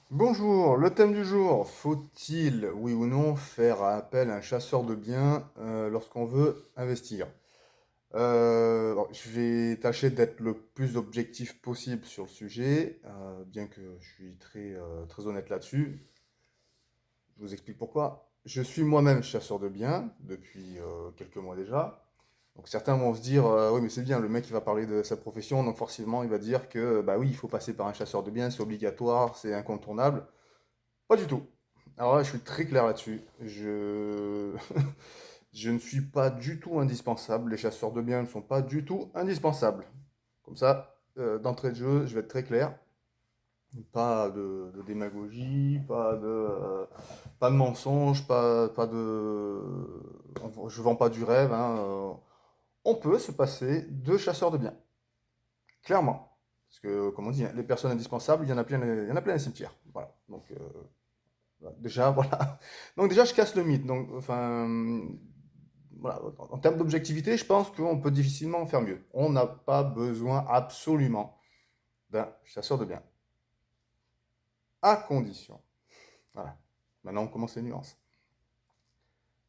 Bonjour, le thème du jour, faut-il, oui ou non, faire appel à un chasseur de biens lorsqu'on veut investir? Bon, je vais tâcher d'être le plus objectif possible sur le sujet, bien que je suis très honnête là-dessus. Je vous explique pourquoi. Je suis moi-même chasseur de biens depuis quelques mois déjà. Donc certains vont se dire, oui mais c'est bien, le mec il va parler de sa profession, donc forcément il va dire que bah oui, il faut passer par un chasseur de biens, c'est obligatoire, c'est incontournable. Pas du tout. Alors là, je suis très clair là-dessus. Je ne suis pas du tout indispensable. Les chasseurs de biens ne sont pas du tout indispensables. Comme ça, d'entrée de jeu, je vais être très clair. Pas de démagogie, pas de mensonge, je vends pas du rêve, hein. On peut se passer de chasseurs de biens. Clairement. Parce que, comme on dit, hein, les personnes indispensables, il y en a plein les cimetières. Voilà. Donc, déjà, voilà. Donc déjà, je casse le mythe. Donc, enfin, voilà. En termes d'objectivité, je pense qu'on peut difficilement faire mieux. On n'a pas besoin absolument d'un chasseur de biens. À condition. Voilà. Maintenant, on commence les nuances.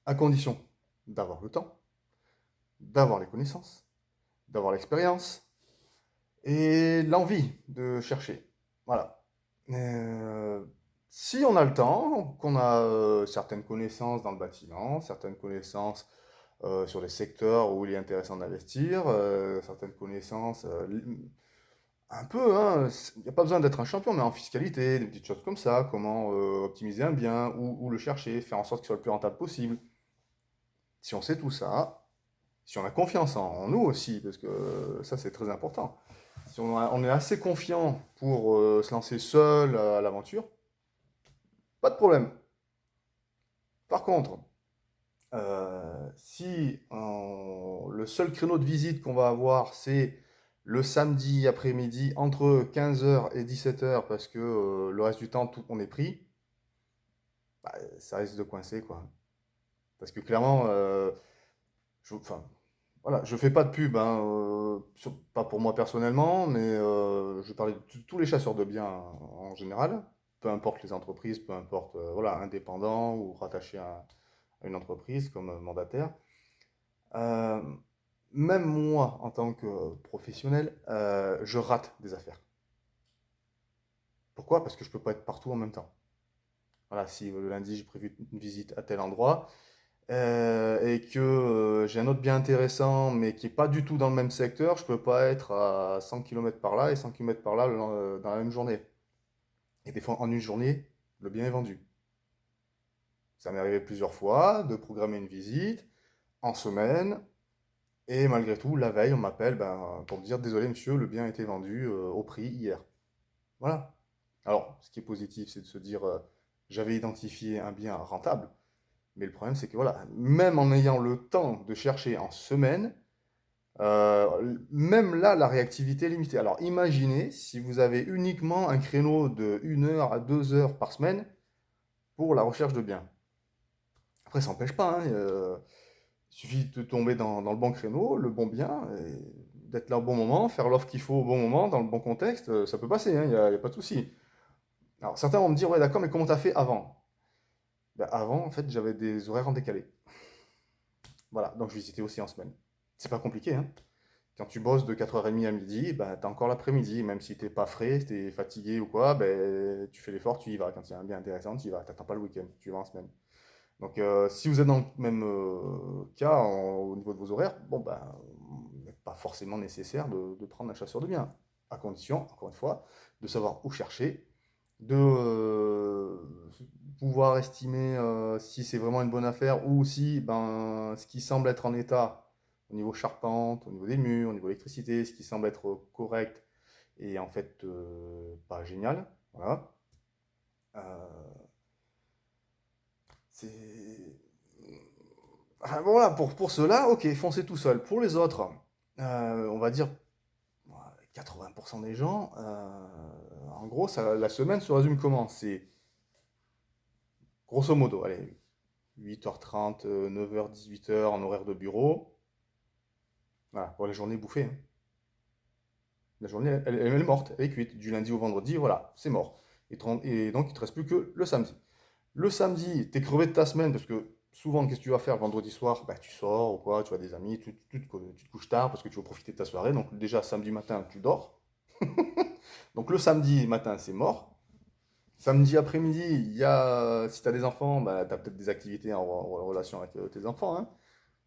À condition d'avoir le temps, d'avoir les connaissances, d'avoir l'expérience et l'envie de chercher. Voilà. Euh, Si on a le temps, qu'on a certaines connaissances dans le bâtiment, certaines connaissances sur les secteurs où il est intéressant d'investir, certaines connaissances, un peu, hein, il n'y a pas besoin d'être un champion, mais en fiscalité, des petites choses comme ça, comment optimiser un bien, où le chercher, faire en sorte qu'il soit le plus rentable possible. Si on sait tout ça, si on a confiance en nous aussi, parce que ça c'est très important, si on est assez confiant pour se lancer seul à l'aventure, pas de problème. Par contre, si le seul créneau de visite qu'on va avoir, c'est le samedi après-midi entre 15 h et 17 h parce que le reste du temps, tout on est pris, bah, ça risque de coincer, quoi. Parce que clairement, enfin, voilà, je fais pas de pub, hein, pas pour moi personnellement, mais je parlais de tous les chasseurs de biens en général, peu importe les entreprises, peu importe, voilà, indépendants ou rattachés à une entreprise comme mandataire. Euh, Même moi, en tant que professionnel, je rate des affaires. Pourquoi? Parce que je peux pas être partout en même temps. Voilà, si le lundi j'ai prévu une visite à tel endroit et que j'ai un autre bien intéressant, mais qui est pas du tout dans le même secteur, je peux pas être à 100 km par là et 100 km par là dans la même journée. Et des fois, en une journée, le bien est vendu. Ça m'est arrivé plusieurs fois de programmer une visite en semaine. Et malgré tout, la veille, on m'appelle pour me dire désolé monsieur, le bien a été vendu au prix hier. Voilà. Alors, ce qui est positif, c'est de se dire j'avais identifié un bien rentable, mais le problème, c'est que voilà, même en ayant le temps de chercher en semaine, même là, la réactivité est limitée. Alors, imaginez si vous avez uniquement un créneau de 1 heure à 2 heures par semaine pour la recherche de biens. Après, ça n'empêche pas, hein, il suffit de tomber dans le bon créneau, le bon bien, et d'être là au bon moment, faire l'offre qu'il faut au bon moment, dans le bon contexte, ça peut passer, hein, y a pas de souci. Alors certains vont me dire, ouais d'accord, mais comment t'as fait avant? Ben, avant, en fait, j'avais des horaires en décalé. Voilà, donc je visitais aussi en semaine. C'est pas compliqué, hein. Quand tu bosses de 4h30 à midi, ben, t'as encore l'après-midi, même si t'es pas frais, si t'es fatigué ou quoi, ben, tu fais l'effort, tu y vas. Quand il y a un bien intéressant, tu y vas. T'attends pas le week-end, tu y vas en semaine. Donc, si vous êtes dans le même cas au niveau de vos horaires, bon, ben, il n'est pas forcément nécessaire de prendre un chasseur de biens, à condition, encore une fois, de savoir où chercher, de pouvoir estimer si c'est vraiment une bonne affaire ou si ben, ce qui semble être en état au niveau charpente, au niveau des murs, au niveau électricité, ce qui semble être correct est en fait pas génial. Voilà. Euh, c'est Enfin, bon, voilà, pour ceux-là, ok, foncez tout seul. Pour les autres, on va dire 80% des gens, en gros, la semaine se résume comment? C'est grosso modo, allez, 8h30, 9h, 18h en horaire de bureau. Voilà, pour les journées bouffées, hein. La journée, elle est morte, elle est cuite. Du lundi au vendredi, voilà, c'est mort. Et donc, il ne te reste plus que le samedi. Le samedi, tu es crevé de ta semaine parce que souvent, qu'est-ce que tu vas faire le vendredi soir? Bah, tu sors ou quoi, tu vois des amis, tu te couches tard parce que tu veux profiter de ta soirée. Donc, déjà, samedi matin, tu dors. Donc, le samedi matin, c'est mort. Samedi après-midi, si tu as des enfants, bah, tu as peut-être des activités en relation avec tes enfants, hein,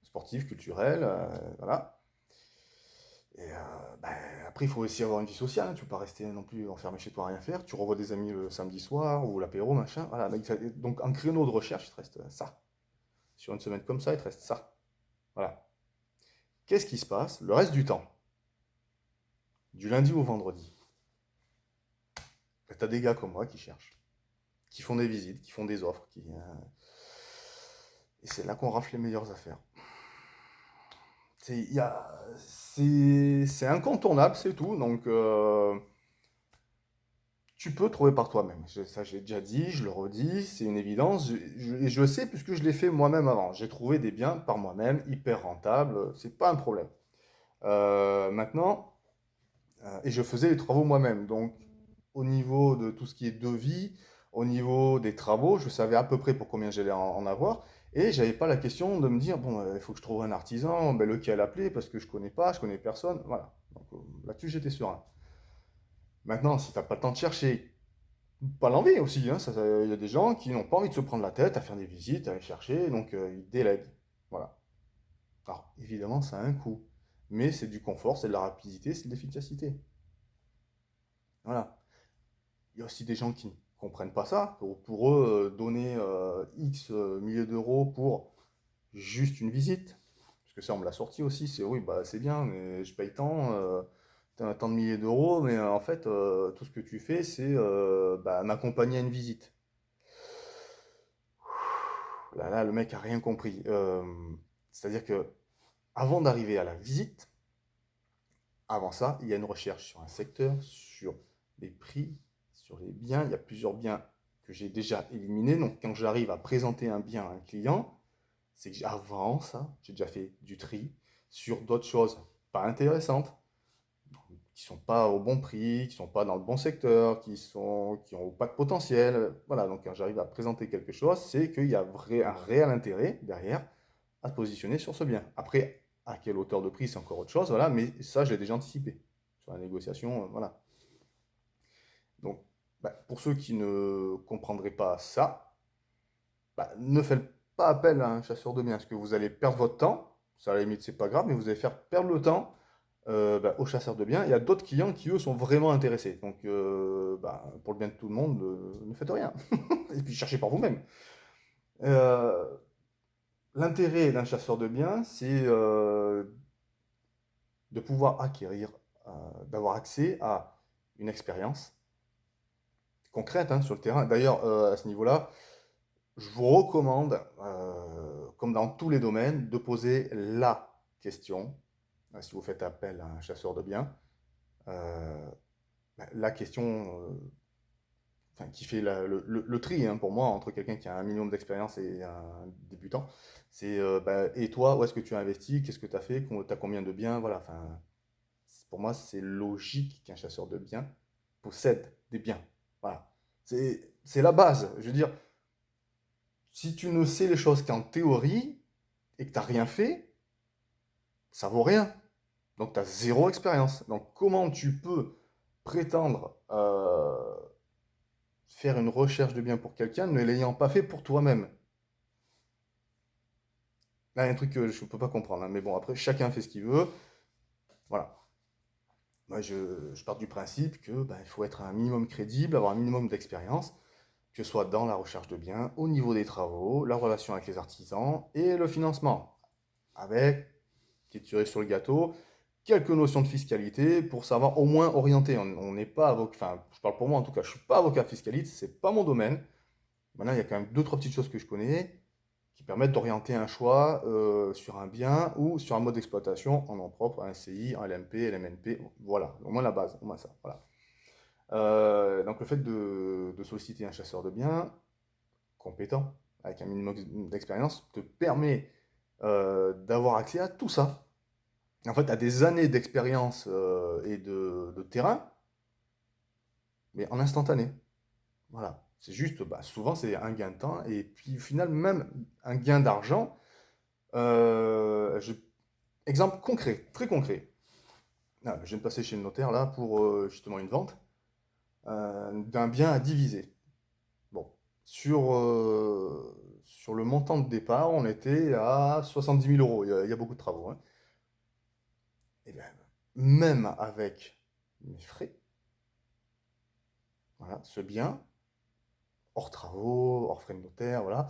sportives, culturelles, voilà. Et bah, après, il faut aussi avoir une vie sociale, hein. Tu peux pas rester non plus enfermé chez toi à rien faire. Tu revois des amis le samedi soir ou l'apéro, machin. Voilà, donc en créneau de recherche, il te reste ça. Sur une semaine comme ça, il te reste ça. Voilà. Qu'est-ce qui se passe le reste du temps? Du lundi au vendredi. Tu as des gars comme moi qui cherchent, qui font des visites, qui font des offres, et c'est là qu'on rafle les meilleures affaires. C'est incontournable, c'est tout. Donc, tu peux trouver par toi-même. Ça, je l'ai déjà dit, je le redis, c'est une évidence. Et je le sais puisque je l'ai fait moi-même avant. J'ai trouvé des biens par moi-même, hyper rentables, c'est pas un problème. Maintenant, et je faisais les travaux moi-même. Donc, au niveau de tout ce qui est devis, au niveau des travaux, je savais à peu près pour combien j'allais en avoir. Et j'avais pas la question de me dire, bon, il faut que je trouve un artisan, ben, lequel appeler, parce que je connais pas, je connais personne. Voilà. Donc, là-dessus, j'étais serein. Maintenant, si tu n'as pas le temps de chercher, pas l'envie aussi, hein, il y a des gens qui n'ont pas envie de se prendre la tête à faire des visites, à aller chercher, donc ils délèguent. Voilà. Alors, évidemment, ça a un coût. Mais c'est du confort, c'est de la rapidité, c'est de l'efficacité. Voilà. Il y a aussi des gens qui ne comprennent pas ça. Pour eux, donner X milliers d'euros pour juste une visite, parce que ça, on me l'a sorti aussi, c'est oui, bah, c'est bien, mais je paye tant, tant de milliers d'euros, mais en fait, tout ce que tu fais, c'est bah, m'accompagner à une visite. Là, le mec a rien compris. C'est-à-dire que avant d'arriver à la visite, avant ça, il y a une recherche sur un secteur, sur les prix, sur les biens. Il y a plusieurs biens que j'ai déjà éliminés. Donc, quand j'arrive à présenter un bien à un client, c'est que avant ça, j'ai déjà fait du tri sur d'autres choses pas intéressantes, qui sont pas au bon prix, qui sont pas dans le bon secteur, qui ont pas de potentiel. Voilà, donc quand j'arrive à présenter quelque chose, c'est qu'il y a un réel intérêt derrière à se positionner sur ce bien. Après, à quelle hauteur de prix, c'est encore autre chose, voilà, mais ça, je l'ai déjà anticipé sur la négociation, voilà. Donc, bah, pour ceux qui ne comprendraient pas ça, bah, ne faites pas appel à un chasseur de biens, parce que vous allez perdre votre temps, ça à la limite, c'est pas grave, mais vous allez faire perdre le temps bah, aux chasseurs de biens. Il y a d'autres clients qui, eux, sont vraiment intéressés. Donc, bah, pour le bien de tout le monde, ne faites rien. Et puis, cherchez par vous-même. Euh, L'intérêt d'un chasseur de biens, c'est de pouvoir acquérir, d'avoir accès à une expérience concrète hein, sur le terrain. D'ailleurs, à ce niveau-là, je vous recommande, comme dans tous les domaines, de poser la question. Si vous faites appel à un chasseur de biens, euh, la question enfin, qui fait le tri hein, pour moi entre quelqu'un qui a un minimum d'expérience et un débutant, c'est bah, et toi, où est-ce que tu as investi, qu'est-ce que tu as fait, tu as combien de biens, voilà. Enfin, pour moi, c'est logique qu'un chasseur de biens possède des biens. Voilà. C'est la base. Je veux dire, si tu ne sais les choses qu'en théorie et que tu n'as rien fait, ça vaut rien. Donc tu as zéro expérience. Donc comment tu peux prétendre faire une recherche de bien pour quelqu'un ne l'ayant pas fait pour toi-même? Là, il y a un truc que je ne peux pas comprendre, hein. Mais bon, après, chacun fait ce qu'il veut. Voilà. Moi, je pars du principe que il faut être un minimum crédible, avoir un minimum d'expérience, que ce soit dans la recherche de biens, au niveau des travaux, la relation avec les artisans et le financement. Avec, petite cerise sur le gâteau, quelques notions de fiscalité pour savoir au moins orienter. On n'est pas avocat, enfin, je parle pour moi en tout cas, je ne suis pas avocat fiscaliste, c'est pas mon domaine. Maintenant, il y a quand même deux, trois petites choses que je connais qui permettent d'orienter un choix sur un bien ou sur un mode d'exploitation en nom propre, un SCI, un LMP, LMNP, voilà, au moins la base, au moins ça, voilà. Donc le fait de solliciter un chasseur de biens compétent, avec un minimum d'expérience, te permet d'avoir accès à tout ça. En fait, tu as des années d'expérience et de terrain, mais en instantané. Voilà. C'est juste, bah, souvent, c'est un gain de temps et puis au final, même un gain d'argent. Je- Exemple concret, très concret. Ah, je viens de passer chez le notaire là pour justement une vente d'un bien à diviser. Bon, sur le montant de départ, on était à 70 000 euros. Il y a beaucoup de travaux, hein. Et bien, même avec mes frais, voilà, ce bien, hors travaux, hors frais de notaire, voilà,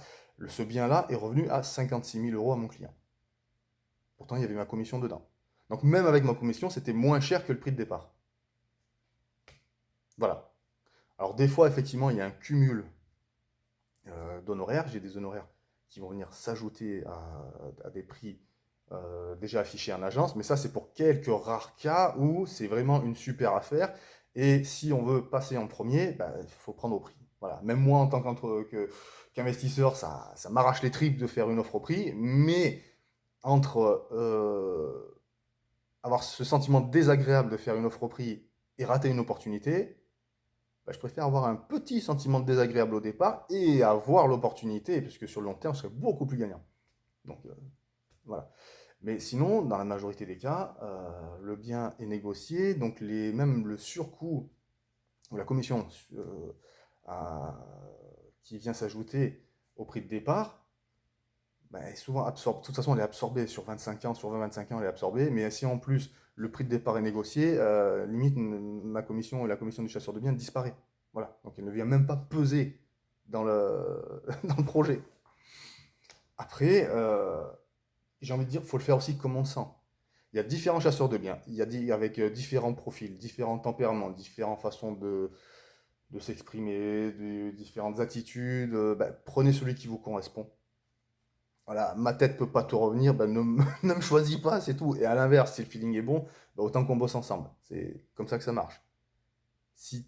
ce bien-là est revenu à 56 000 euros à mon client. Pourtant, il y avait ma commission dedans. Donc même avec ma commission, c'était moins cher que le prix de départ. Voilà. Alors des fois, effectivement, il y a un cumul d'honoraires. J'ai des honoraires qui vont venir s'ajouter à des prix déjà affichés en agence, mais ça, c'est pour quelques rares cas où c'est vraiment une super affaire. Et si on veut passer en premier, bah, il faut prendre au prix. Voilà. Même moi, en tant qu'investisseur, ça m'arrache les tripes de faire une offre au prix, mais entre avoir ce sentiment désagréable de faire une offre au prix et rater une opportunité, bah, je préfère avoir un petit sentiment désagréable au départ et avoir l'opportunité, puisque sur le long terme, je serai beaucoup plus gagnant. Donc voilà. Mais sinon, dans la majorité des cas, le bien est négocié, donc même le surcoût ou la commission à- qui vient s'ajouter au prix de départ, bah, est souvent absorbée. De toute façon, elle est absorbée sur 25 ans, sur 20-25 ans, elle est absorbée. Mais si en plus le prix de départ est négocié, limite ma commission et la commission du chasseur de biens disparaît. Voilà. Donc elle ne vient même pas peser dans dans le projet. Après, j'ai envie de dire, il faut le faire aussi comme on le sent. Il y a différents chasseurs de biens, avec différents profils, différents tempéraments, différentes façons de s'exprimer, différentes attitudes. Bah, prenez celui qui vous correspond. Voilà, ma tête peut pas te revenir, bah, ne me choisis pas, c'est tout. Et à l'inverse, si le feeling est bon, bah, autant qu'on bosse ensemble. C'est comme ça que ça marche. Si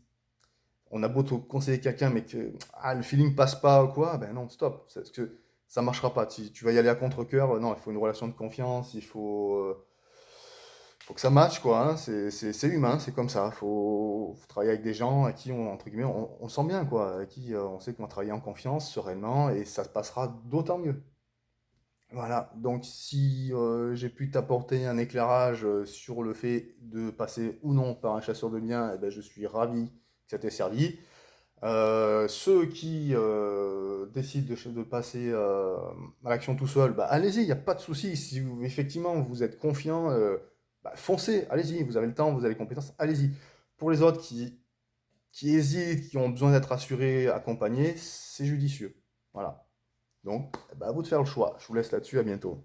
on a beau te conseiller quelqu'un, mais que le feeling passe pas ou quoi, ben non, stop. Parce que ça marchera pas. Tu vas y aller à contre-cœur. Non, il faut une relation de confiance, faut que ça matche, quoi, hein. C'est humain, c'est comme ça. Faut travailler avec des gens à qui entre guillemets, on sent bien, quoi, à qui on sait qu'on va travailler en confiance, sereinement, et ça se passera d'autant mieux. Voilà, donc si j'ai pu t'apporter un éclairage sur le fait de passer ou non par un chasseur de biens, eh ben, je suis ravi que ça t'ait servi. Ceux qui décident de passer à l'action tout seul, bah, allez-y, il n'y a pas de souci. Si effectivement vous êtes confiant, bah, foncez, allez-y, vous avez le temps, vous avez les compétences, allez-y. Pour les autres qui hésitent, qui ont besoin d'être assurés, accompagnés, c'est judicieux. Voilà. Donc, bah, à vous de faire le choix. Je vous laisse là-dessus, à bientôt.